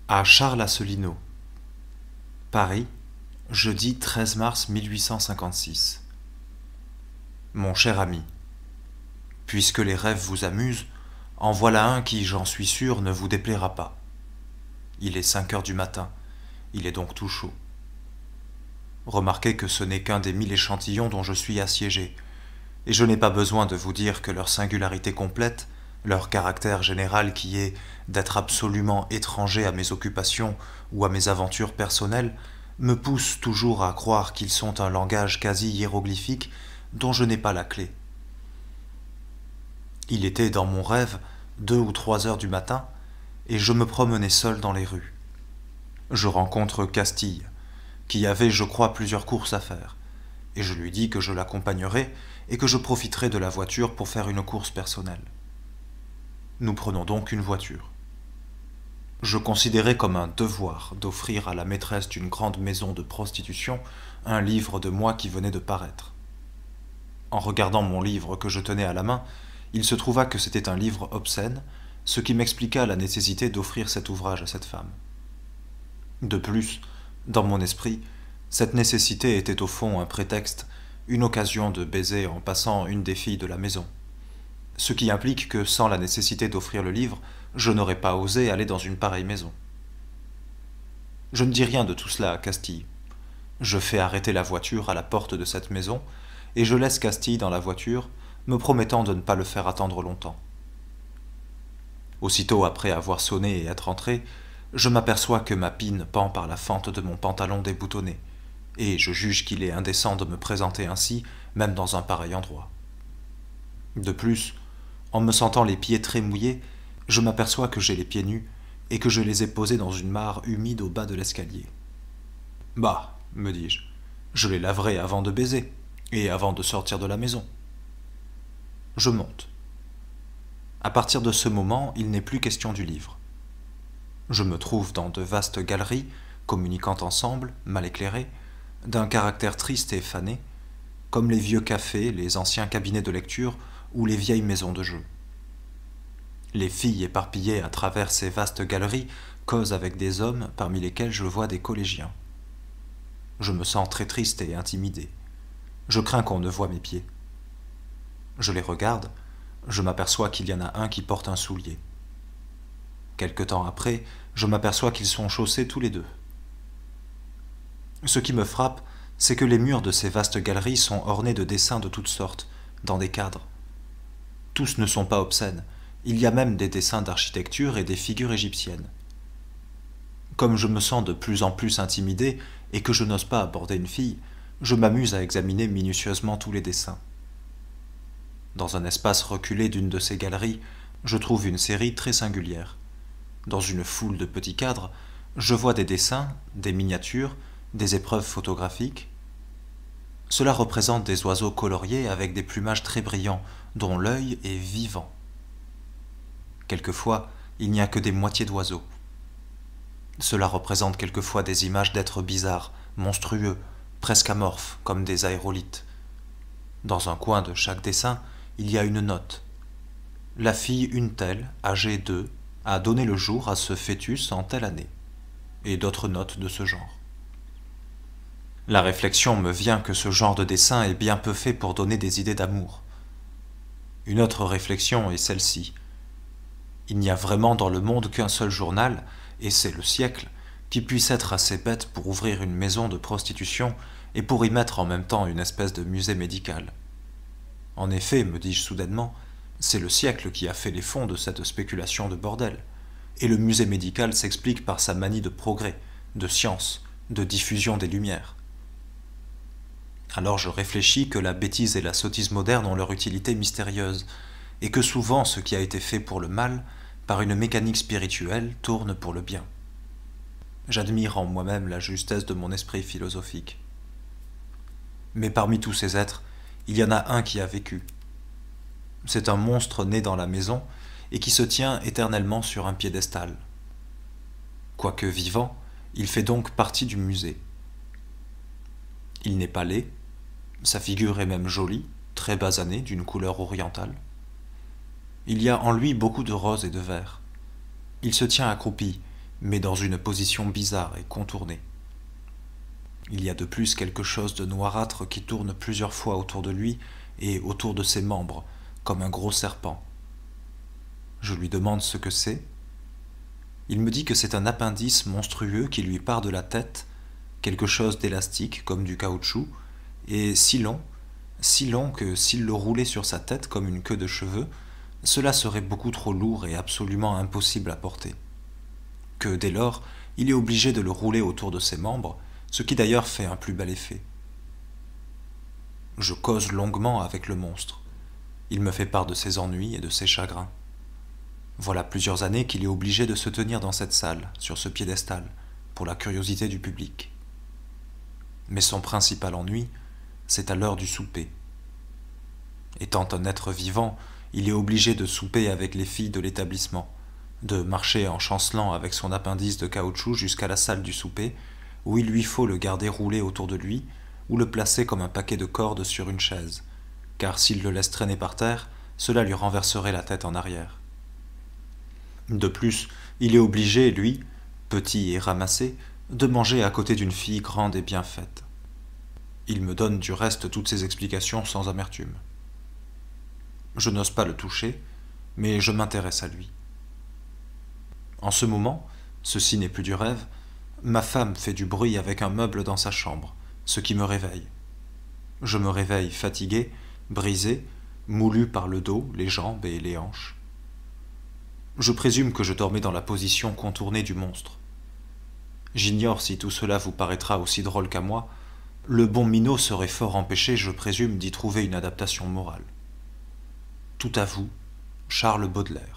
À Charles Asselineau, Paris, jeudi 13 mars 1856. Mon cher ami, puisque les rêves vous amusent, en voilà un qui, j'en suis sûr, ne vous déplaira pas. Il est 5 heures du matin, il est donc tout chaud. Remarquez que ce n'est qu'un des 1000 échantillons dont je suis assiégé, et je n'ai pas besoin de vous dire que leur singularité complète, leur caractère général qui est d'être absolument étranger à mes occupations ou à mes aventures personnelles, me pousse toujours à croire qu'ils sont un langage quasi hiéroglyphique dont je n'ai pas la clé. Il était dans mon rêve 2 ou 3 heures du matin, et je me promenais seul dans les rues. Je rencontre Castille, qui avait, je crois, plusieurs courses à faire, et je lui dis que je l'accompagnerai et que je profiterai de la voiture pour faire une course personnelle. Nous prenons donc une voiture. Je considérais comme un devoir d'offrir à la maîtresse d'une grande maison de prostitution un livre de moi qui venait de paraître. En regardant mon livre que je tenais à la main, il se trouva que c'était un livre obscène, ce qui m'expliqua la nécessité d'offrir cet ouvrage à cette femme. De plus, dans mon esprit, cette nécessité était au fond un prétexte, une occasion de baiser en passant une des filles de la maison. Ce qui implique que, sans la nécessité d'offrir le livre, je n'aurais pas osé aller dans une pareille maison. Je ne dis rien de tout cela à Castille. Je fais arrêter la voiture à la porte de cette maison, et je laisse Castille dans la voiture, me promettant de ne pas le faire attendre longtemps. Aussitôt après avoir sonné et être entré, je m'aperçois que ma pine pend par la fente de mon pantalon déboutonné, et je juge qu'il est indécent de me présenter ainsi, même dans un pareil endroit. De plus, en me sentant les pieds très mouillés, je m'aperçois que j'ai les pieds nus et que je les ai posés dans une mare humide au bas de l'escalier. Bah, me dis-je, je les laverai avant de baiser et avant de sortir de la maison. Je monte. À partir de ce moment, il n'est plus question du livre. Je me trouve dans de vastes galeries, communiquant ensemble, mal éclairées, d'un caractère triste et fané, comme les vieux cafés, les anciens cabinets de lecture ou les vieilles maisons de jeu. Les filles éparpillées à travers ces vastes galeries causent avec des hommes parmi lesquels je vois des collégiens. Je me sens très triste et intimidé. Je crains qu'on ne voie mes pieds. Je les regarde, je m'aperçois qu'il y en a un qui porte un soulier. Quelque temps après, je m'aperçois qu'ils sont chaussés tous les deux. Ce qui me frappe, c'est que les murs de ces vastes galeries sont ornés de dessins de toutes sortes, dans des cadres. Tous ne sont pas obscènes, il y a même des dessins d'architecture et des figures égyptiennes. Comme je me sens de plus en plus intimidé et que je n'ose pas aborder une fille, je m'amuse à examiner minutieusement tous les dessins. Dans un espace reculé d'une de ces galeries, je trouve une série très singulière. Dans une foule de petits cadres, je vois des dessins, des miniatures, des épreuves photographiques. Cela représente des oiseaux coloriés avec des plumages très brillants, dont l'œil est vivant. Quelquefois, il n'y a que des moitiés d'oiseaux. Cela représente quelquefois des images d'êtres bizarres, monstrueux, presque amorphes, comme des aérolithes. Dans un coin de chaque dessin, il y a une note. La fille une telle, âgée de, a donné le jour à ce fœtus en telle année, et d'autres notes de ce genre. La réflexion me vient que ce genre de dessin est bien peu fait pour donner des idées d'amour. Une autre réflexion est celle-ci. Il n'y a vraiment dans le monde qu'un seul journal, et c'est Le Siècle, qui puisse être assez bête pour ouvrir une maison de prostitution et pour y mettre en même temps une espèce de musée médical. En effet, me dis-je soudainement, c'est Le Siècle qui a fait les fonds de cette spéculation de bordel, et le musée médical s'explique par sa manie de progrès, de science, de diffusion des lumières. Alors je réfléchis que la bêtise et la sottise moderne ont leur utilité mystérieuse, et que souvent ce qui a été fait pour le mal, par une mécanique spirituelle, tourne pour le bien. J'admire en moi-même la justesse de mon esprit philosophique. Mais parmi tous ces êtres, il y en a un qui a vécu. C'est un monstre né dans la maison et qui se tient éternellement sur un piédestal. Quoique vivant, il fait donc partie du musée. Il n'est pas laid, sa figure est même jolie, très basanée, d'une couleur orientale. Il y a en lui beaucoup de rose et de vert. Il se tient accroupi, mais dans une position bizarre et contournée. Il y a de plus quelque chose de noirâtre qui tourne plusieurs fois autour de lui et autour de ses membres, comme un gros serpent. Je lui demande ce que c'est. Il me dit que c'est un appendice monstrueux qui lui part de la tête, quelque chose d'élastique comme du caoutchouc, et si long que s'il le roulait sur sa tête comme une queue de cheveux, cela serait beaucoup trop lourd et absolument impossible à porter. Que dès lors, il est obligé de le rouler autour de ses membres, ce qui d'ailleurs fait un plus bel effet. Je cause longuement avec le monstre. Il me fait part de ses ennuis et de ses chagrins. Voilà plusieurs années qu'il est obligé de se tenir dans cette salle, sur ce piédestal, pour la curiosité du public. Mais son principal ennui, c'est à l'heure du souper. Étant un être vivant, il est obligé de souper avec les filles de l'établissement, de marcher en chancelant avec son appendice de caoutchouc jusqu'à la salle du souper, où il lui faut le garder roulé autour de lui, ou le placer comme un paquet de cordes sur une chaise, car s'il le laisse traîner par terre, cela lui renverserait la tête en arrière. De plus, il est obligé, lui, petit et ramassé, de manger à côté d'une fille grande et bien faite. Il me donne du reste toutes ces explications sans amertume. Je n'ose pas le toucher, mais je m'intéresse à lui. En ce moment, ceci n'est plus du rêve, ma femme fait du bruit avec un meuble dans sa chambre, ce qui me réveille. Je me réveille fatigué, brisé, moulu par le dos, les jambes et les hanches. Je présume que je dormais dans la position contournée du monstre. J'ignore si tout cela vous paraîtra aussi drôle qu'à moi. Le bon minot serait fort empêché, je présume, d'y trouver une adaptation morale. Tout à vous, Charles Baudelaire.